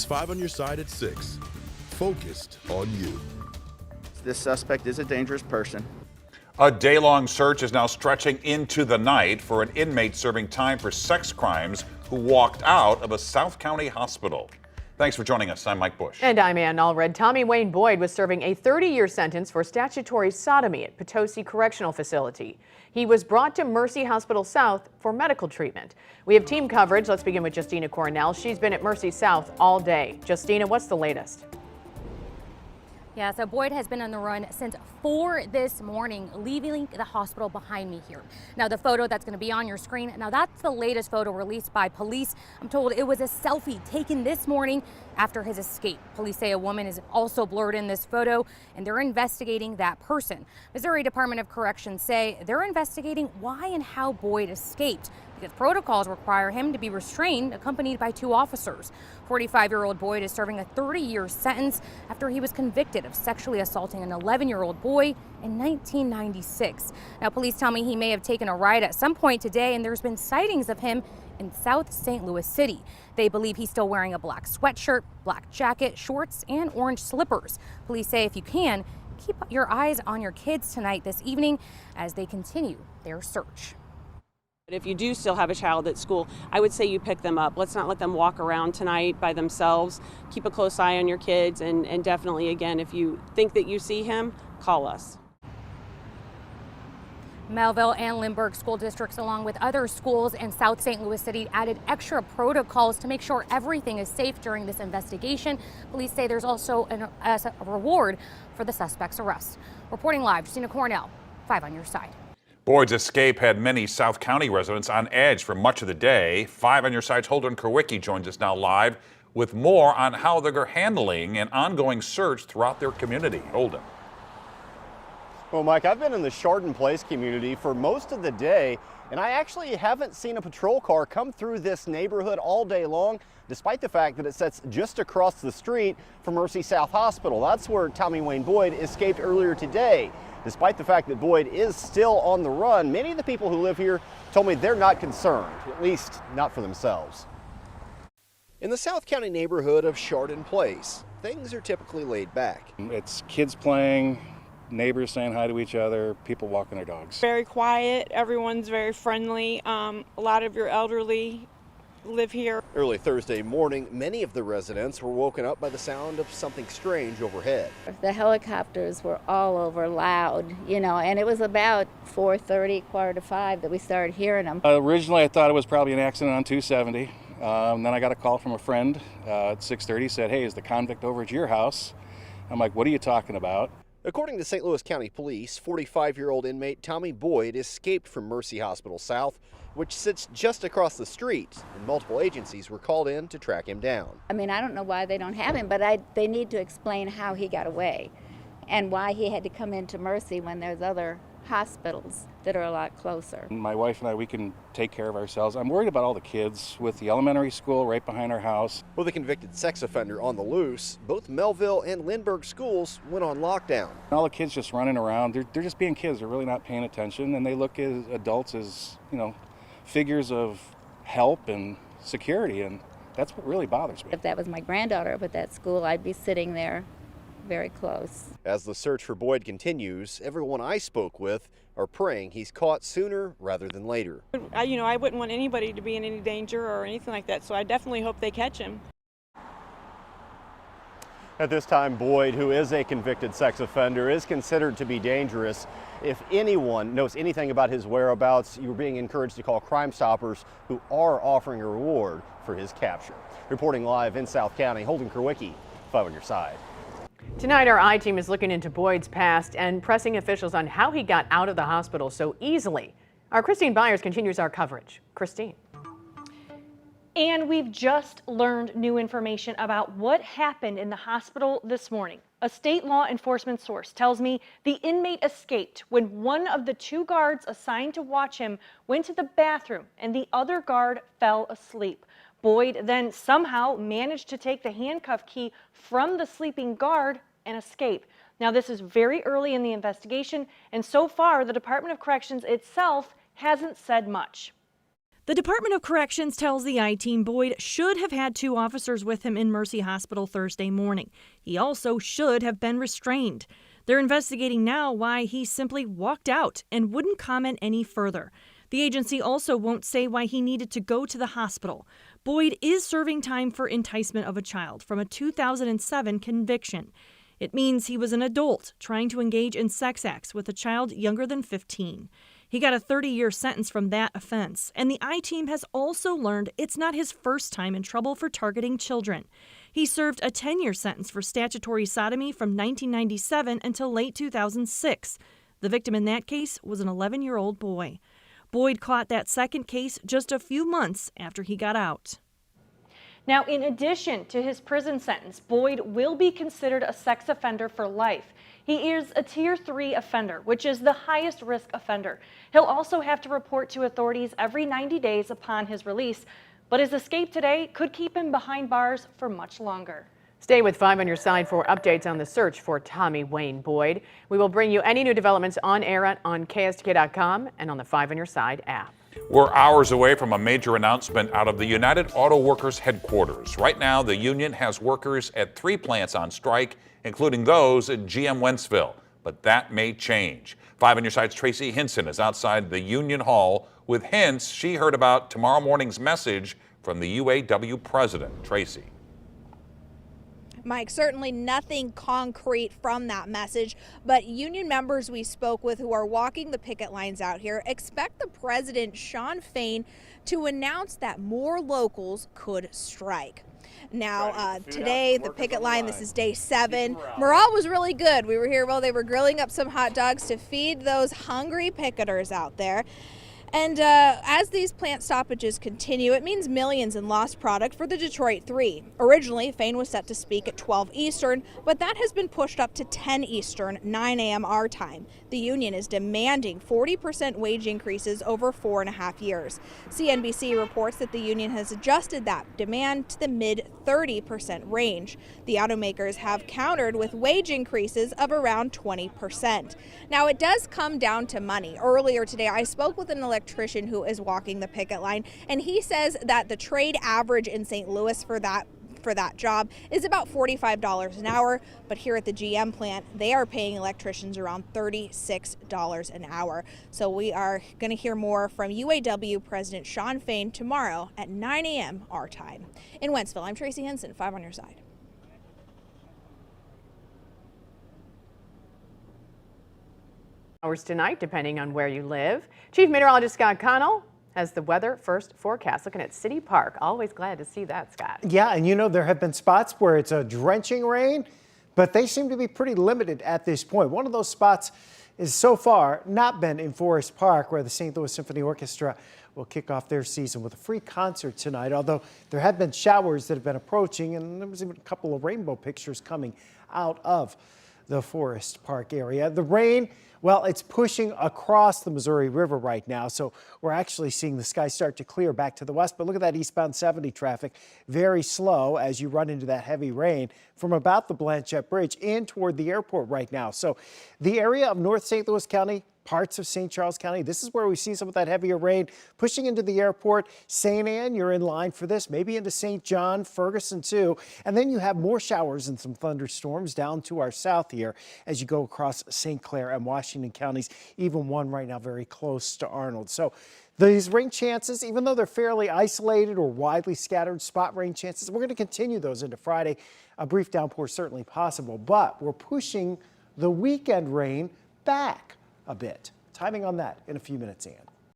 is 5 on your side at 6. Focused on you. This suspect is a dangerous person. A day-long search is now stretching into the night for an inmate serving time for sex crimes who walked out of a South County hospital. Thanks for joining us. I'm Mike Bush. And I'm Ann Allred. Tommy Wayne Boyd was serving a 30-year sentence for statutory sodomy at Potosi Correctional Facility. He was brought to Mercy Hospital South for medical treatment. We have team coverage. Let's begin with Justina Cornell. She's been at Mercy South all day. Justina, what's the latest? Yeah, so Boyd has been on the run since 4 this morning, leaving the hospital behind me here. Now, the photo that's going to be on your screen, now that's the latest photo released by police. I'm told it was a selfie taken this morning after his escape. Police say a woman is also blurred in this photo, and they're investigating that person. Missouri Department of Corrections say they're investigating why and how Boyd escaped, because protocols require him to be restrained, accompanied by 2 officers. 45-year-old Boyd is serving a 30-year sentence after he was convicted of sexually assaulting an 11-year-old boy in 1996. Now, police tell me he may have taken a ride at some point today, and there's been sightings of him in South St. Louis City. They believe he's still wearing a black sweatshirt, black jacket, shorts, and orange slippers. Police say if you can, keep your eyes on your kids tonight this evening as they continue their search. If you do still have a child at school, I would say you pick them up. Let's not let them walk around tonight by themselves. Keep a close eye on your kids, and definitely, again, if you think that you see him, call us. Melville and Lindbergh school districts, along with other schools in South St. Louis City, added extra protocols to make sure everything is safe during this investigation. Police say there's also a reward for the suspect's arrest. Reporting live, Justina Cornell, 5 on your side. Boyd's escape had many South County residents on edge for much of the day. 5 on your side's Holden Kerwicki joins us now live with more on how they're handling an ongoing search throughout their community. Holden. Well, Mike, I've been in the Chardon Place community for most of the day, and I actually haven't seen a patrol car come through this neighborhood all day long, despite the fact that it sits just across the street from Mercy South Hospital. That's where Tommy Wayne Boyd escaped earlier today. Despite the fact that Boyd is still on the run, many of the people who live here told me they're not concerned, at least not for themselves. In the South County neighborhood of Chardon Place, things are typically laid back. It's kids playing, neighbors saying hi to each other, people walking their dogs. Very quiet, everyone's very friendly. A lot of your elderly live here. Early Thursday morning, many of the residents were woken up by the sound of something strange overhead. The helicopters were all over loud, and it was about 4:30, 4:45 that we started hearing them. Originally, I thought it was probably an accident on 270. Then I got a call from a friend at 6:30, said, hey, is the convict over at your house? I'm like, what are you talking about? According to St. Louis County Police, 45-year-old inmate Tommy Boyd escaped from Mercy Hospital South, which sits just across the street, and multiple agencies were called in to track him down. I mean, I don't know why they don't have him, but they need to explain how he got away and why he had to come into Mercy when there's other hospitals that are a lot closer. My wife and I, we can take care of ourselves. I'm worried about all the kids with the elementary school right behind our house. With a convicted sex offender on the loose, both Melville and Lindbergh schools went on lockdown. All the kids just running around, they're just being kids. They're really not paying attention, and they look at adults as, figures of help and security, and that's what really bothers me. If that was my granddaughter up at that school, I'd be sitting there very close. As the search for Boyd continues, everyone I spoke with are praying he's caught sooner rather than later. I wouldn't want anybody to be in any danger or anything like that, so I definitely hope they catch him. At this time, Boyd, who is a convicted sex offender, is considered to be dangerous. If anyone knows anything about his whereabouts, you're being encouraged to call Crime Stoppers, who are offering a reward for his capture. Reporting live in South County, Holden Kerwicki, 5 on your side. Tonight, our I-Team is looking into Boyd's past and pressing officials on how he got out of the hospital so easily. Our Christine Byers continues our coverage. Christine. And we've just learned new information about what happened in the hospital this morning. A state law enforcement source tells me the inmate escaped when one of the 2 guards assigned to watch him went to the bathroom and the other guard fell asleep. Boyd then somehow managed to take the handcuff key from the sleeping guard and escape. Now, this is very early in the investigation, and so far the Department of Corrections itself hasn't said much. The Department of Corrections tells the I-Team Boyd should have had 2 officers with him in Mercy Hospital Thursday morning. He also should have been restrained. They're investigating now why he simply walked out and wouldn't comment any further. The agency also won't say why he needed to go to the hospital. Boyd is serving time for enticement of a child from a 2007 conviction. It means he was an adult trying to engage in sex acts with a child younger than 15. He got a 30-year sentence from that offense, and the I-Team has also learned it's not his first time in trouble for targeting children. He served a 10-year sentence for statutory sodomy from 1997 until late 2006. The victim in that case was an 11-year-old boy. Boyd caught that second case just a few months after he got out. Now, in addition to his prison sentence, Boyd will be considered a sex offender for life. He is a Tier 3 offender, which is the highest risk offender. He'll also have to report to authorities every 90 days upon his release, but his escape today could keep him behind bars for much longer. Stay with 5 on your side for updates on the search for Tommy Wayne Boyd. We will bring you any new developments on air on KSTK.com and on the 5 on your side app. We're hours away from a major announcement out of the United Auto Workers headquarters. Right now, the union has workers at 3 plants on strike, including those at GM Wentzville. But that may change. 5 on your side's Tracy Hinson is outside the Union Hall with hints she heard about tomorrow morning's message from the UAW president. Tracy. Mike, certainly nothing concrete from that message, but union members we spoke with who are walking the picket lines out here expect the president, Shawn Fain, to announce that more locals could strike. Now, today, the picket line, this is day 7. Morale was really good. We were here while they were grilling up some hot dogs to feed those hungry picketers out there. And as these plant stoppages continue, it means millions in lost product for the Detroit 3. Originally, Fain was set to speak at 12 Eastern, but that has been pushed up to 10 Eastern, 9 a.m. our time. The union is demanding 40% wage increases over 4.5 years. CNBC reports that the union has adjusted that demand to the mid-30% range. The automakers have countered with wage increases of around 20%. Now, it does come down to money. Earlier today, I spoke with an electrician who is walking the picket line, and he says that the trade average in St. Louis for that job is about $45 an hour, but here at the GM plant, they are paying electricians around $36 an hour. So we are going to hear more from UAW President Shawn Fain tomorrow at 9 a.m. our time. In Wentzville, I'm Tracy Henson, 5 on your side. Hours tonight, depending on where you live. Chief Meteorologist Scott Connell has the weather first forecast. Looking at City Park. Always glad to see that, Scott. Yeah, and you know, there have been spots where it's a drenching rain, but they seem to be pretty limited at this point. One of those spots is so far not been in Forest Park, where the St. Louis Symphony Orchestra will kick off their season with a free concert tonight, although there have been showers that have been approaching, and there was even a couple of rainbow pictures coming out of the Forest Park area. The rain, well, it's pushing across the Missouri River right now, so we're actually seeing the sky start to clear back to the west. But look at that eastbound 70 traffic, very slow as you run into that heavy rain from about the Blanchette Bridge in toward the airport right now. So the area of North St. Louis County, parts of St. Charles County, this is where we see some of that heavier rain pushing into the airport. St. Anne, you're in line for this, maybe into St. John, Ferguson too. And then you have more showers and some thunderstorms down to our south here as you go across St. Clair and Washington counties, even one right now very close to Arnold. So these rain chances, even though they're fairly isolated or widely scattered spot rain chances, we're going to continue those into Friday. A brief downpour certainly possible, but we're pushing the weekend rain back a bit. Timing on that in a few minutes, Ann.